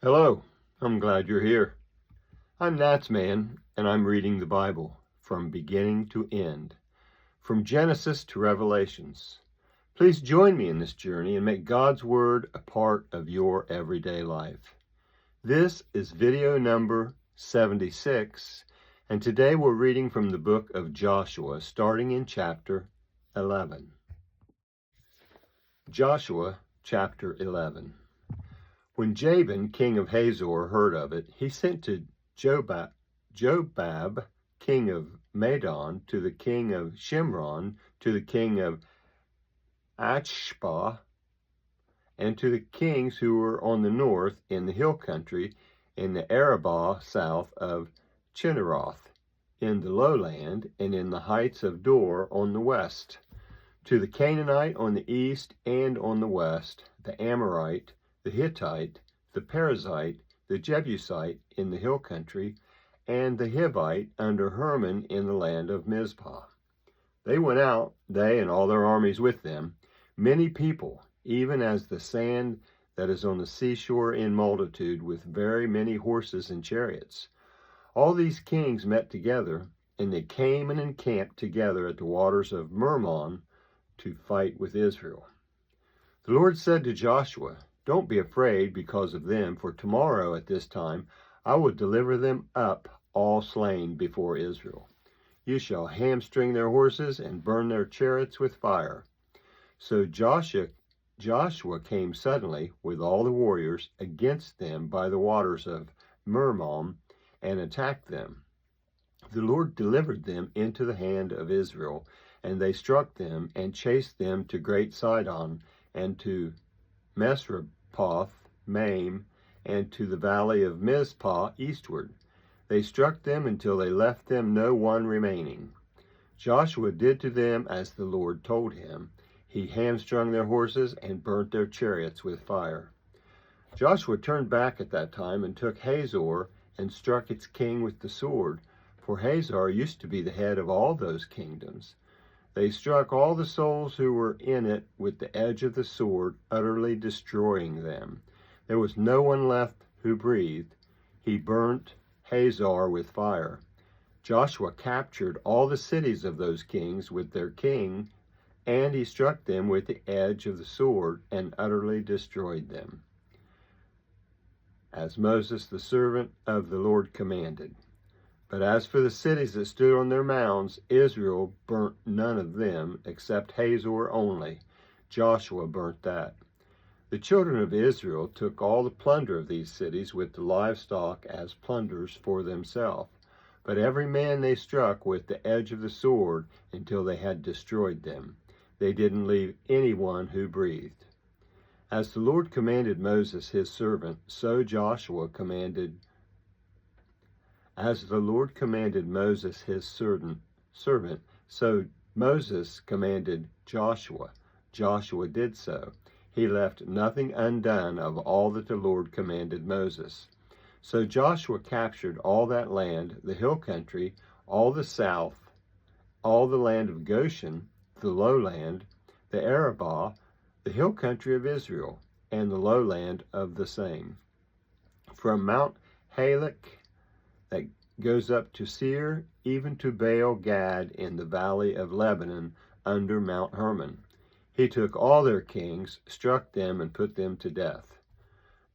Hello, I'm glad you're here. I'm NatsMan, and I'm reading the Bible from beginning to end, from Genesis to Revelations. Please join me in this journey and make God's Word a part of your everyday life. This is video number 76, and today we're reading from the book of Joshua, starting in chapter 11. Joshua chapter 11. When Jabin, king of Hazor, heard of it, he sent to Jobab, king of Madon, to the king of Shimron, to the king of Achshaph, and to the kings who were on the north in the hill country, in the Arabah south of Chinneroth, in the lowland, and in the heights of Dor on the west, to the Canaanite on the east and on the west, the Amorite, the Hittite, the Perizzite, the Jebusite in the hill country, and the Hivite under Hermon in the land of Mizpah. They went out, they and all their armies with them, many people, even as the sand that is on the seashore in multitude, with very many horses and chariots. All these kings met together, and they came and encamped together at the waters of Mermon to fight with Israel. The Lord said to Joshua, "Don't be afraid because of them, for tomorrow at this time I will deliver them up all slain before Israel. You shall hamstring their horses and burn their chariots with fire." So Joshua came suddenly with all the warriors against them by the waters of Mermon and attacked them. The Lord delivered them into the hand of Israel, and they struck them and chased them to Great Sidon and to Mesrepoth Maim, and to the valley of Mizpah eastward. They struck them until they left them no one remaining. Joshua did to them as the Lord told him. He hamstrung their horses and burnt their chariots with fire. Joshua turned back at that time and took Hazor and struck its king with the sword, for Hazor used to be the head of all those kingdoms. They struck all the souls who were in it with the edge of the sword, utterly destroying them. There was no one left who breathed. He burnt Hazor with fire. Joshua captured all the cities of those kings with their king, and he struck them with the edge of the sword and utterly destroyed them, as Moses the servant of the Lord commanded. But as for the cities that stood on their mounds, Israel burnt none of them, except Hazor only. Joshua burnt that. The children of Israel took all the plunder of these cities with the livestock as plunders for themselves. But every man they struck with the edge of the sword until they had destroyed them. They didn't leave anyone who breathed. As the Lord commanded Moses his servant, so Joshua commanded As the Lord commanded Moses his servant, so Moses commanded Joshua. Joshua did so. He left nothing undone of all that the Lord commanded Moses. So Joshua captured all that land, the hill country, all the south, all the land of Goshen, the lowland, the Arabah, the hill country of Israel, and the lowland of the same. From Mount Halak that goes up to Seir, even to Baal Gad in the valley of Lebanon under Mount Hermon. He took all their kings, struck them, and put them to death.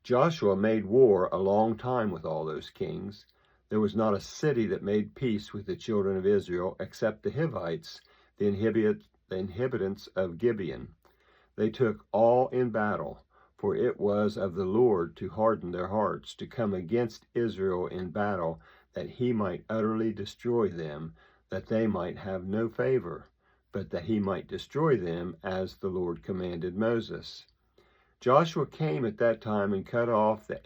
Joshua made war a long time with all those kings. There was not a city that made peace with the children of Israel except the Hivites, the inhabitants of Gibeon. They took all in battle, for it was of the Lord to harden their hearts, to come against Israel in battle, that he might utterly destroy them, that they might have no favor, but that he might destroy them as the Lord commanded Moses. Joshua came at that time and cut off the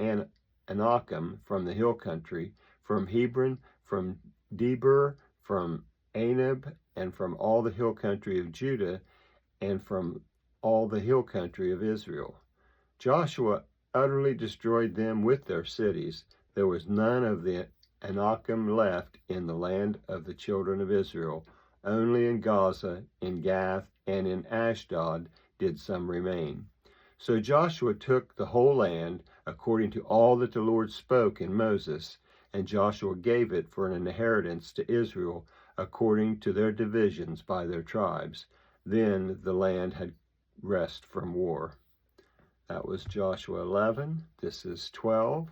Anakim from the hill country, from Hebron, from Debir, from Anab, and from all the hill country of Judah, and from all the hill country of Israel. Joshua utterly destroyed them with their cities. There was none of the Anakim left in the land of the children of Israel. Only in Gaza, in Gath, and in Ashdod did some remain. So Joshua took the whole land according to all that the Lord spoke in Moses, and Joshua gave it for an inheritance to Israel according to their divisions by their tribes. Then the land had rest from war. That was Joshua 11. This is 12.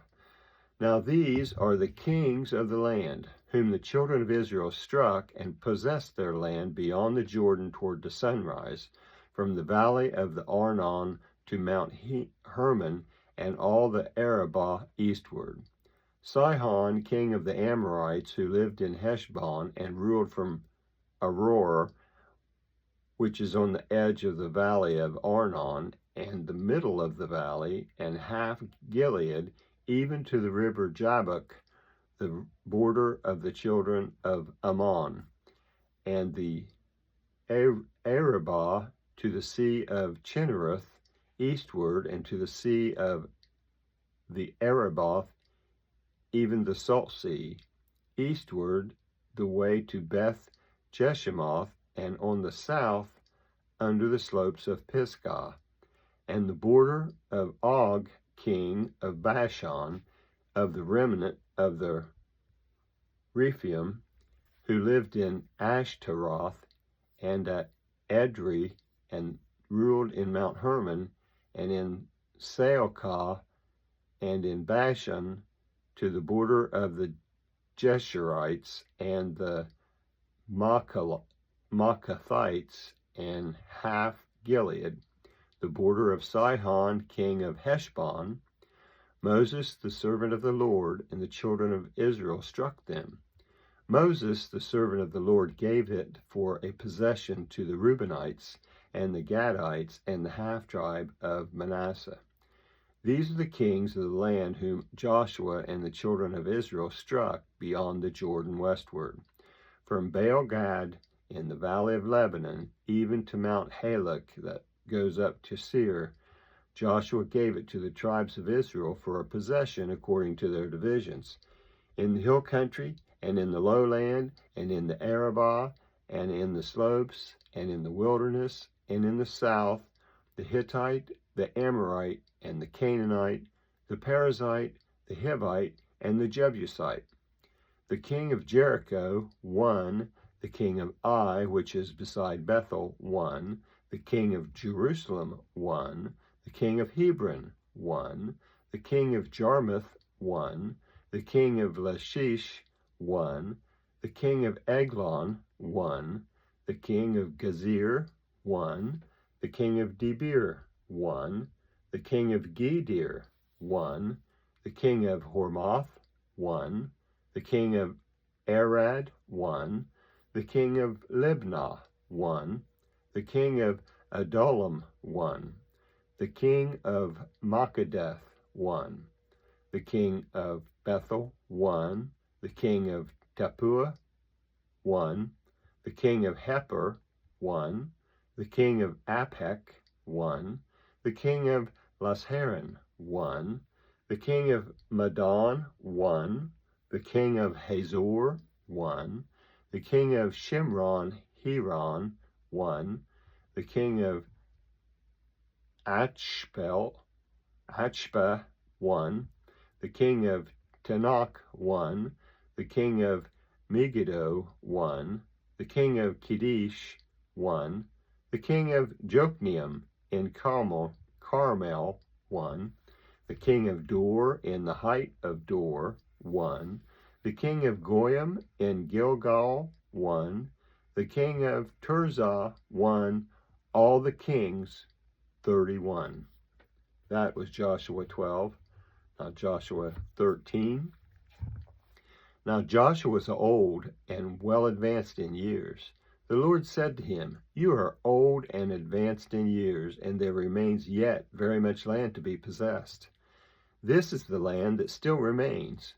Now these are the kings of the land, whom the children of Israel struck and possessed their land beyond the Jordan toward the sunrise, from the valley of the Arnon to Mount Hermon and all the Arabah eastward. Sihon, king of the Amorites, who lived in Heshbon and ruled from Aroer, which is on the edge of the valley of Arnon, and the middle of the valley, and half Gilead, even to the river Jabbok, the border of the children of Ammon, and the Arabah to the sea of Chinnereth eastward, and to the sea of the Arabah, even the Salt Sea, eastward the way to Beth Jeshimoth, and on the south under the slopes of Pisgah, and the border of Og, king of Bashan, of the remnant of the Rephaim, who lived in Ashtaroth and at Edrei, and ruled in Mount Hermon, and in Saalkah, and in Bashan, to the border of the Geshurites and the Maacathites, and half Gilead, the border of Sihon, king of Heshbon. Moses, the servant of the Lord, and the children of Israel struck them. Moses, the servant of the Lord, gave it for a possession to the Reubenites and the Gadites and the half-tribe of Manasseh. These are the kings of the land whom Joshua and the children of Israel struck beyond the Jordan westward, from Baal-Gad in the valley of Lebanon, even to Mount Halak that goes up to Seir. Joshua gave it to the tribes of Israel for a possession according to their divisions, in the hill country, and in the lowland, and in the Arabah, and in the slopes, and in the wilderness, and in the south, the Hittite, the Amorite, and the Canaanite, the Perizzite, the Hivite, and the Jebusite. The king of Jericho won, the king of Ai, which is beside Bethel, won, the king of Jerusalem won, the king of Hebron won, the king of Jarmuth won, the king of Lachish won, the king of Eglon won, the king of Gezer won, the king of Debir won, the king of Gedir won, the king of Hormath won, the king of Arad won, the king of Libnah won, the king of Adullam won, the king of Makkedeth won, the king of Bethel won, the king of Tappuah won, the king of Hepher won, the king of Aphek won, the king of Lasharon won, the king of Madon won, the king of Hazor won, the king of Shimron Heron won, the king of Achbeh won, the king of Tanakh won, the king of Megiddo won, the king of Kedesh won, the king of Jokneam in Carmel won, the king of Dor in the height of Dor won, the king of Goyim in Gilgal won, the king of Tirzah won, all the kings 31. That was Joshua 12. Now Joshua 13. Now Joshua was old and well advanced in years. The Lord said to him, "You are old and advanced in years, and there remains yet very much land to be possessed. This is the land that still remains,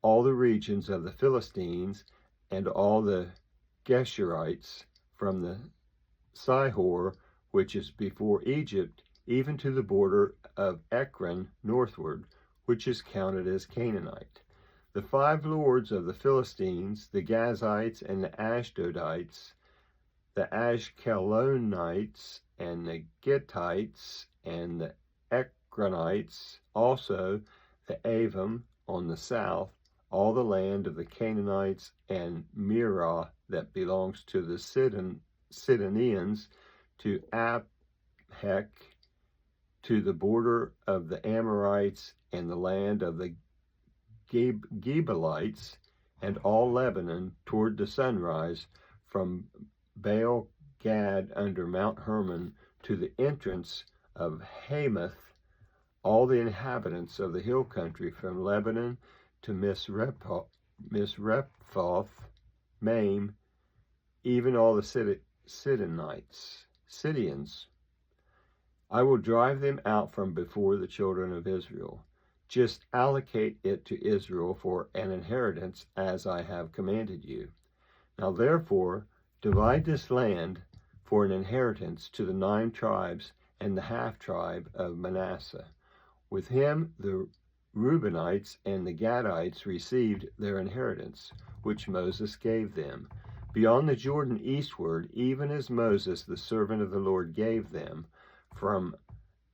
all the regions of the Philistines and all the Geshurites from the Sihor, which is before Egypt, even to the border of Ekron northward, which is counted as Canaanite. The 5 lords of the Philistines, the Gazites and the Ashdodites, the Ashkelonites and the Gittites and the Ekronites, also the Avim on the south, all the land of the Canaanites, and Mirah that belongs to the Sidonians, to Aphek, to the border of the Amorites, and the land of the Gebalites, and all Lebanon toward the sunrise, from Baal Gad under Mount Hermon to the entrance of Hamath, all the inhabitants of the hill country, from Lebanon to Misrephoth, Maim, even all the Sidonians. I will drive them out from before the children of Israel. Just allocate it to Israel for an inheritance, as I have commanded you. Now therefore, divide this land for an inheritance to the 9 tribes and the half-tribe of Manasseh. With him the Reubenites and the Gadites received their inheritance, which Moses gave them, beyond the Jordan eastward, even as Moses the servant of the Lord gave them, from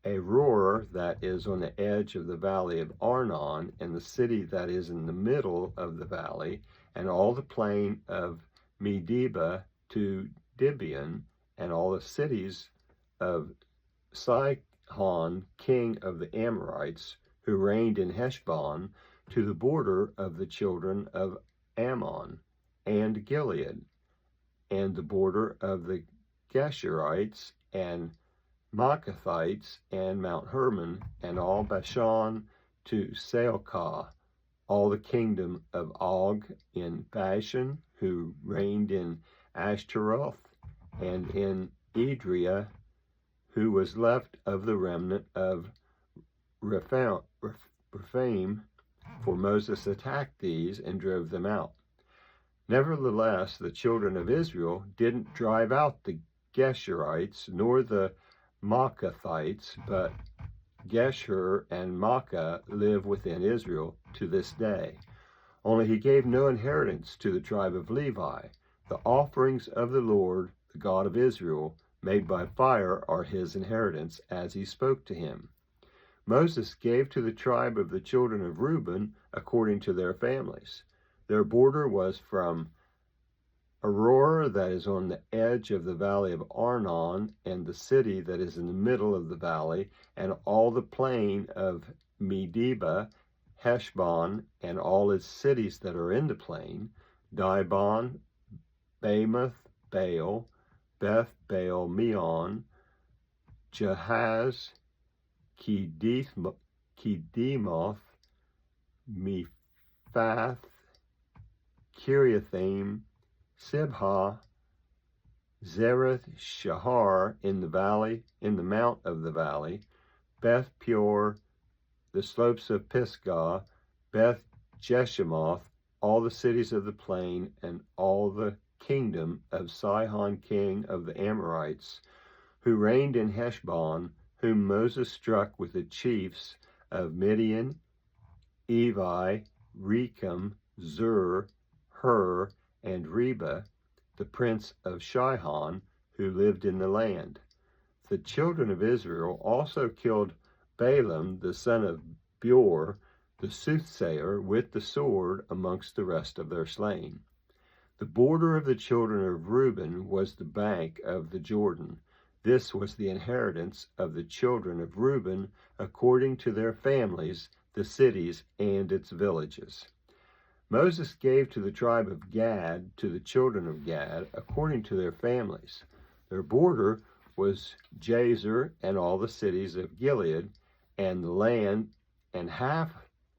Aroer, that is on the edge of the valley of Arnon, and the city that is in the middle of the valley, and all the plain of Medeba to Gibeon, and all the cities of Sihon, king of the Amorites, who reigned in Heshbon, to the border of the children of Ammon, and Gilead, and the border of the Geshurites, and Maacathites, and Mount Hermon, and all Bashan to Salcah, all the kingdom of Og in Bashan, who reigned in Ashtaroth, and in Edrei, who was left of the remnant of Rephaim, for Moses attacked these and drove them out. Nevertheless, the children of Israel didn't drive out the Geshurites, nor the Maacathites, but Geshur and Maacah live within Israel to this day. Only he gave no inheritance to the tribe of Levi. The offerings of the Lord, the God of Israel, made by fire, are his inheritance, as he spoke to him. Moses gave to the tribe of the children of Reuben according to their families. Their border was from Aroer, that is on the edge of the valley of Arnon, and the city that is in the middle of the valley, and all the plain of Medeba, Heshbon, and all its cities that are in the plain, Dibon, Bamoth, Baal, Beth Baal Meon, Jahaz, Kedemoth, Mephath, Kiriathaim, Sibhah, Zereth Shahar in the valley, in the mount of the valley, Beth Peor, the slopes of Pisgah, Beth Jeshimoth, all the cities of the plain, and all the kingdom of Sihon king of the Amorites, who reigned in Heshbon, whom Moses struck with the chiefs of Midian, Evi, Rechem, Zur, Hur, and Reba, the prince of Shihon, who lived in the land. The children of Israel also killed Balaam, the son of Beor, the soothsayer, with the sword amongst the rest of their slain. The border of the children of Reuben was the bank of the Jordan. This was the inheritance of the children of Reuben, according to their families, the cities and its villages. Moses gave to the tribe of Gad, to the children of Gad, according to their families. Their border was Jazer and all the cities of Gilead, and the land, and half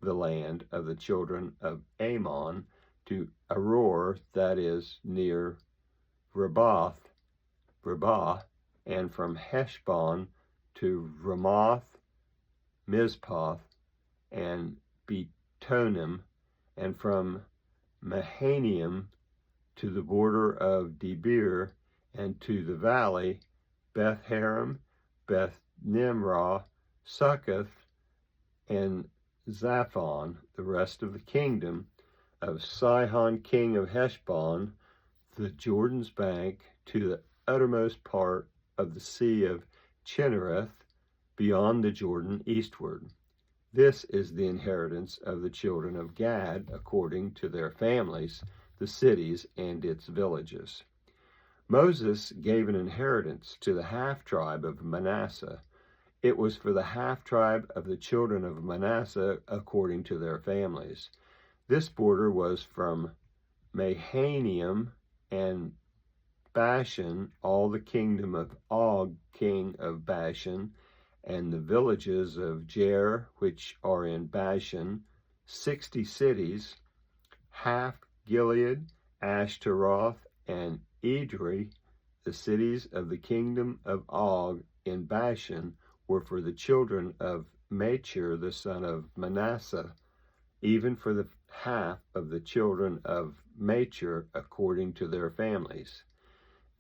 the land of the children of Ammon, to Aroer, that is near Rabbah, and from Heshbon to Ramoth, Mizpah, and Betonim, and from Mahanaim to the border of Debir, and to the valley, Beth Haram, Beth Nimrah, Succoth, and Zaphon, the rest of the kingdom of Sihon king of Heshbon, the Jordan's bank, to the uttermost part of the sea of Chinnereth, beyond the Jordan eastward. This is the inheritance of the children of Gad according to their families, the cities and its villages. Moses gave an inheritance to the half-tribe of Manasseh. It was for the half-tribe of the children of Manasseh according to their families. This border was from Mahanaim and Bashan, all the kingdom of Og, king of Bashan, and the villages of Jair, which are in Bashan, 60 cities, half Gilead, Ashtaroth, and Edrei, the cities of the kingdom of Og in Bashan, were for the children of Machir, the son of Manasseh, even for the half of the children of Machir according to their families.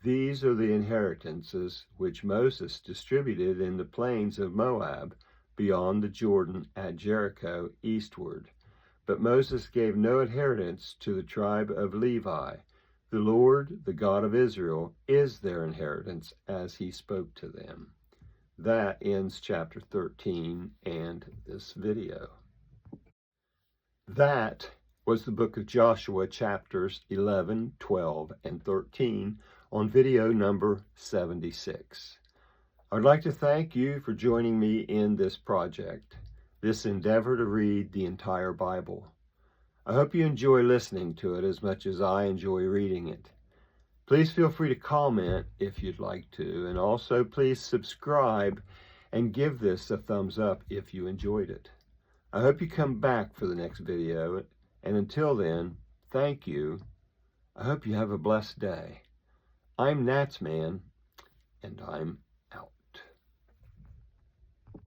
These are the inheritances which Moses distributed in the plains of Moab, beyond the Jordan at Jericho eastward. But Moses gave no inheritance to the tribe of Levi. The Lord, the God of Israel, is their inheritance, as he spoke to them. That ends chapter 13 and this video. That was the book of Joshua, chapters 11, 12, and 13, on video number 76. I'd like to thank you for joining me in this project, this endeavor to read the entire Bible. I hope you enjoy listening to it as much as I enjoy reading it. Please feel free to comment if you'd like to, and also please subscribe and give this a thumbs up if you enjoyed it. I hope you come back for the next video, and until then, thank you. I hope you have a blessed day. I'm NatsMan, and I'm